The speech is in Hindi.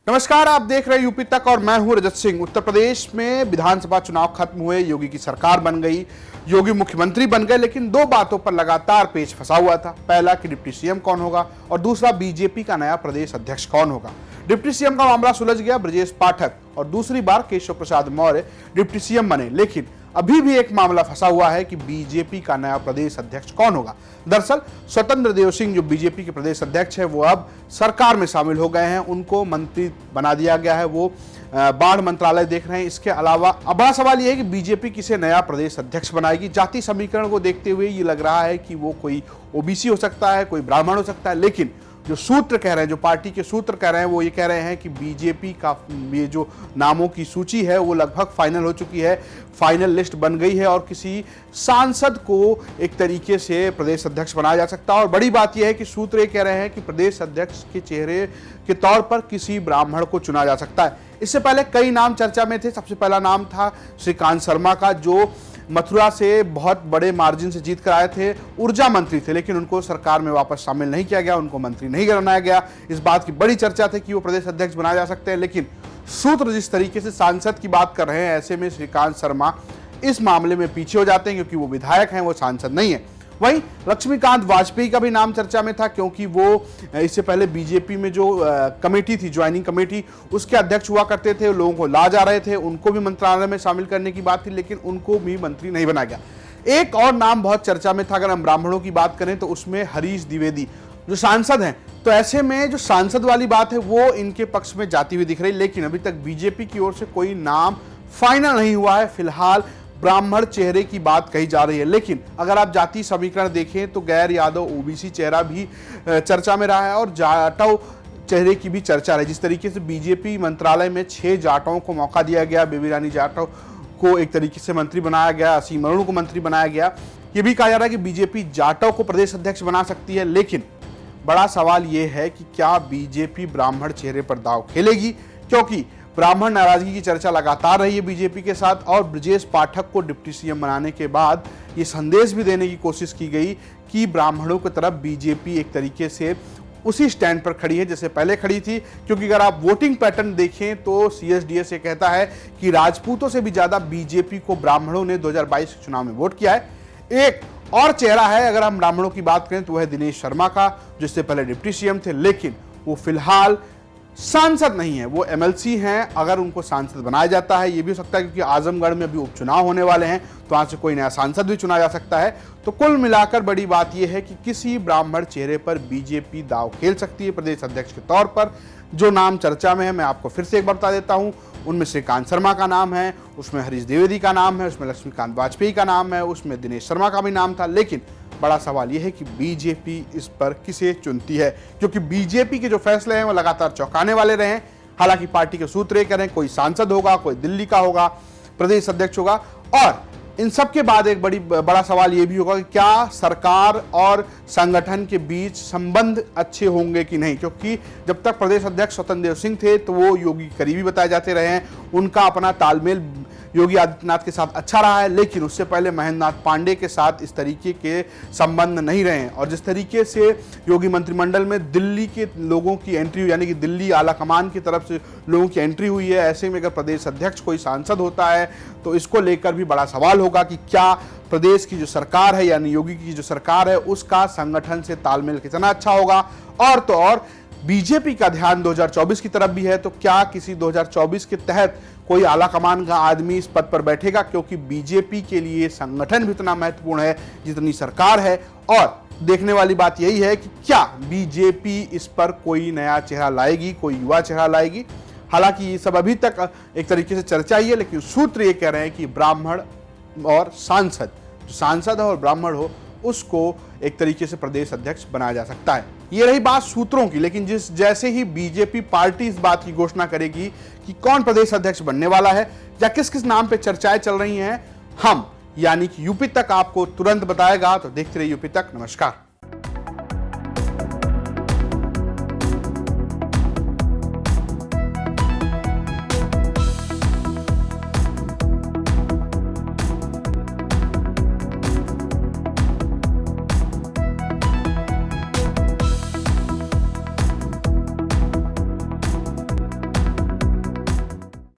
नमस्कार, आप देख रहे हैं यूपी तक और मैं हूं रजत सिंह। उत्तर प्रदेश में विधानसभा चुनाव खत्म हुए, योगी की सरकार बन गई, योगी मुख्यमंत्री बन गए, लेकिन दो बातों पर लगातार पेच फंसा हुआ था। पहला कि डिप्टी सीएम कौन होगा और दूसरा बीजेपी का नया प्रदेश अध्यक्ष कौन होगा। डिप्टी सीएम का मामला सुलझ गया, ब्रजेश पाठक और दूसरी बार केशव प्रसाद मौर्य डिप्टी सीएम बने, लेकिन अभी भी एक मामला फंसा हुआ है कि बीजेपी का नया प्रदेश अध्यक्ष कौन होगा। दरअसल स्वतंत्र देव सिंह जो बीजेपी के प्रदेश अध्यक्ष है वो अब सरकार में शामिल हो गए हैं, उनको मंत्री बना दिया गया है, वो बाढ़ मंत्रालय देख रहे हैं। इसके अलावा अब बड़ा सवाल यह है कि बीजेपी किसे नया प्रदेश अध्यक्ष बनाएगी। जाति समीकरण को देखते हुए ये लग रहा है कि वो कोई ओबीसी हो सकता है, कोई ब्राह्मण हो सकता है, लेकिन जो सूत्र कह रहे हैं, जो पार्टी के सूत्र कह रहे हैं, वो ये कह रहे हैं कि बीजेपी का ये जो नामों की सूची है वो लगभग फाइनल हो चुकी है, फाइनल लिस्ट बन गई है और किसी सांसद को एक तरीके से प्रदेश अध्यक्ष बनाया जा सकता है। और बड़ी बात यह है कि सूत्र ये कह रहे हैं कि प्रदेश अध्यक्ष के चेहरे के तौर पर किसी ब्राह्मण को चुना जा सकता है। इससे पहले कई नाम चर्चा में थे। सबसे पहला नाम था श्रीकांत शर्मा का, जो मथुरा से बहुत बड़े मार्जिन से जीत कर आए थे, ऊर्जा मंत्री थे, लेकिन उनको सरकार में वापस शामिल नहीं किया गया, उनको मंत्री नहीं बनाया गया। इस बात की बड़ी चर्चा थी कि वो प्रदेश अध्यक्ष बनाए जा सकते हैं, लेकिन सूत्र जिस तरीके से सांसद की बात कर रहे हैं, ऐसे में श्रीकांत शर्मा इस मामले में पीछे हो जाते हैं क्योंकि वो विधायक हैं, वो सांसद नहीं है। वहीं लक्ष्मीकांत वाजपेयी का भी नाम चर्चा में था, क्योंकि वो इससे पहले बीजेपी में जो कमेटी थी, ज्वाइनिंग कमेटी, उसके अध्यक्ष हुआ करते थे, लोगों को ला जा रहे थे, उनको भी मंत्रालय में शामिल करने की बात थी, लेकिन उनको भी मंत्री नहीं बनाया गया। एक और नाम बहुत चर्चा में था, अगर हम ब्राह्मणों की बात करें तो उसमें हरीश द्विवेदी जो सांसद हैं, तो ऐसे में जो सांसद वाली बात है वो इनके पक्ष में जाती हुई दिख रही, लेकिन अभी तक बीजेपी की ओर से कोई नाम फाइनल नहीं हुआ है। फिलहाल ब्राह्मण चेहरे की बात कही जा रही है, लेकिन अगर आप जाति समीकरण देखें तो गैर यादव ओबीसी चेहरा भी चर्चा में रहा है और जाटव चेहरे की भी चर्चा है। जिस तरीके से बीजेपी मंत्रालय में 6 जाटों को मौका दिया गया, बेबी रानी जाटव को एक तरीके से मंत्री बनाया गया, असीम अरुण को मंत्री बनाया गया, ये भी कहा जा रहा है कि बीजेपी जाटव को प्रदेश अध्यक्ष बना सकती है। लेकिन बड़ा सवाल ये है कि क्या बीजेपी ब्राह्मण चेहरे पर दांव खेलेगी, क्योंकि ब्राह्मण नाराजगी की चर्चा लगातार रही है बीजेपी के साथ और ब्रजेश पाठक को डिप्टी सीएम बनाने के बाद ये संदेश भी देने की कोशिश की गई कि ब्राह्मणों की तरफ बीजेपी एक तरीके से उसी स्टैंड पर खड़ी है जैसे पहले खड़ी थी। क्योंकि अगर आप वोटिंग पैटर्न देखें तो सीएसडीएस ये कहता है कि राजपूतों से भी ज्यादा बीजेपी को ब्राह्मणों ने 2022 के चुनाव में वोट किया है। एक और चेहरा है, अगर हम ब्राह्मणों की बात करें तो वह दिनेश शर्मा का, जिससे पहले डिप्टी सीएम थे, लेकिन वो फिलहाल सांसद नहीं है, वो एमएलसी हैं। अगर उनको सांसद बनाया जाता है, ये भी हो सकता है क्योंकि आजमगढ़ में अभी उपचुनाव होने वाले हैं, तो वहां से कोई नया सांसद भी चुना जा सकता है। तो कुल मिलाकर बड़ी बात यह है कि किसी ब्राह्मण चेहरे पर बीजेपी दांव खेल सकती है प्रदेश अध्यक्ष के तौर पर। जो नाम चर्चा में है मैं आपको फिर से एक बार बता देता हूं, उनमें श्रीकांत शर्मा का नाम है, उसमें हरीश द्विवेदी का नाम है, उसमें लक्ष्मीकांत वाजपेयी का नाम है, उसमें दिनेश शर्मा का भी नाम था। लेकिन बड़ा सवाल यह है कि बीजेपी इस पर किसे चुनती है, क्योंकि बीजेपी के जो फैसले हैं वो लगातार चौंकाने वाले रहे हैं। हालांकि पार्टी के सूत्र ये करें कोई सांसद होगा, कोई दिल्ली का होगा, प्रदेश अध्यक्ष होगा, और इन सब के बाद एक बड़ा सवाल ये भी होगा कि क्या सरकार और संगठन के बीच संबंध अच्छे होंगे कि नहीं, क्योंकि जब तक प्रदेश अध्यक्ष स्वतंत्र देव सिंह थे तो वो योगी करीबी बताए जाते रहे हैं, उनका अपना तालमेल योगी आदित्यनाथ के साथ अच्छा रहा है, लेकिन उससे पहले महेंद्र नाथ पांडे के साथ इस तरीके के संबंध नहीं रहे हैं। और जिस तरीके से योगी मंत्रिमंडल में दिल्ली के लोगों की एंट्री, यानी कि दिल्ली आला कमान की तरफ से लोगों की एंट्री हुई है, ऐसे में अगर प्रदेश अध्यक्ष कोई सांसद होता है तो इसको लेकर भी बड़ा सवाल होगा कि क्या प्रदेश की जो सरकार है, यानी योगी की जो सरकार है, उसका संगठन से तालमेल कितना अच्छा होगा। और तो और बीजेपी का ध्यान 2024 की तरफ भी है, तो क्या किसी 2024 के तहत कोई आला कमान का आदमी इस पद पर बैठेगा, क्योंकि बीजेपी के लिए संगठन भी इतना महत्वपूर्ण है जितनी सरकार है। और देखने वाली बात यही है कि क्या बीजेपी इस पर कोई नया चेहरा लाएगी, कोई युवा चेहरा लाएगी। हालांकि ये सब अभी तक एक तरीके से चर्चा ही है, लेकिन सूत्र ये कह रहे हैं कि ब्राह्मण और सांसद, जो सांसद है और ब्राह्मण हो, उसको एक तरीके से प्रदेश अध्यक्ष बनाया जा सकता है। ये रही बात सूत्रों की, लेकिन जैसे ही बीजेपी पार्टी इस बात की घोषणा करेगी कि कौन प्रदेश अध्यक्ष बनने वाला है या किस किस नाम पे चर्चाएं चल रही हैं, हम यानी कि यूपी तक आपको तुरंत बताएगा। तो देखते रहिए यूपी तक। नमस्कार।